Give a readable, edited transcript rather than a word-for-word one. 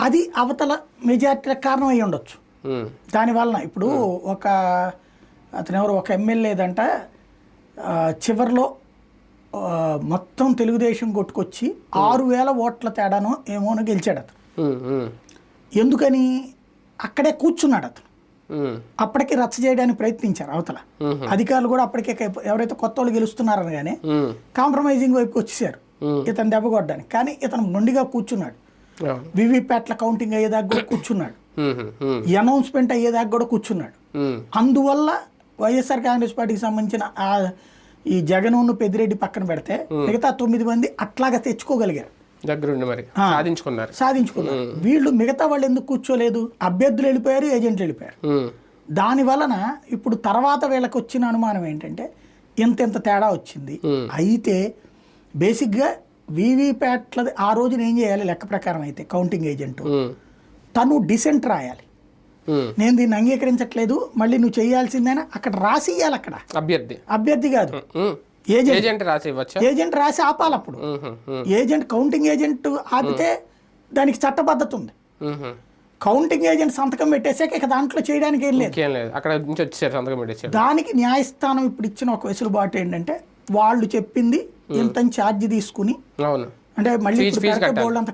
అది అవతల మెజార్టీలకు కారణం అయ్యి ఉండొచ్చు. దానివలన ఇప్పుడు ఒక ఎమ్మెల్యేదంట చివరిలో మొత్తం తెలుగుదేశం కొట్టుకొచ్చి 6,000 ఓట్ల తేడానో ఏమోనో గెలిచాడు అతను. ఎందుకని అక్కడే కూర్చున్నాడు అతను. అప్పటికి రచ్చ చేయడానికి ప్రయత్నించారు అవతల అధికారులు కూడా. అప్పటికే ఎవరైతే కొత్త వాళ్ళు గెలుస్తున్నారని కానీ కాంప్రమైజింగ్ వైపుకి వచ్చేసారు ఇతను దెబ్బ కొట్టడానికి. కానీ ఇతను మొండిగా కూర్చున్నాడు. వివిప్యాట్ల కౌంటింగ్ అయ్యేదాకా కూడా కూర్చున్నాడు, అనౌన్స్మెంట్ అయ్యేదాకా కూడా కూర్చున్నాడు. అందువల్ల వైఎస్ఆర్ కాంగ్రెస్ పార్టీకి సంబంధించిన ఈ జగన్ను పెద్దిరెడ్డి పక్కన పెడితే మిగతా 9 మంది అట్లాగా తెచ్చుకోగలిగారు, సాధించుకున్నారు. వీళ్ళు మిగతా వాళ్ళు ఎందుకు కూర్చోలేదు? అభ్యర్థులు వెళ్ళిపోయారు, ఏజెంట్లు వెళ్ళిపోయారు. దాని వలన ఇప్పుడు తర్వాత వీళ్ళకి వచ్చిన అనుమానం ఏంటంటే ఇంత తేడా వచ్చింది. అయితే బేసిక్గా వీవీప్యాట్ల ఆ రోజున ఏం చేయాలి లెక్క ప్రకారం అయితే కౌంటింగ్ ఏజెంట్ తను డిసెంట్ రాయాలి. నేను దీన్ని అంగీకరించట్లేదు, మళ్ళీ నువ్వు చేయాల్సిందేనా అక్కడ రాసి ఇవ్వాలి. అక్కడ అభ్యర్థి కాదు ఏజెంట్ రాసి ఆపాలి. అప్పుడు కౌంటింగ్ ఏజెంట్ ఆపితే దానికి చట్టబద్ధత ఉంది. కౌంటింగ్ ఏజెంట్ సంతకం పెట్టేసాక ఇక దాంట్లో చేయడానికి ఏం లేదు. దానికి న్యాయస్థానం ఇప్పుడు ఇచ్చిన ఒక వెసులుబాటు ఏంటంటే వాళ్ళు చెప్పింది ఇంత ఛార్జ్ తీసుకుని, అంటే మళ్ళీ బోల్డ్ అంత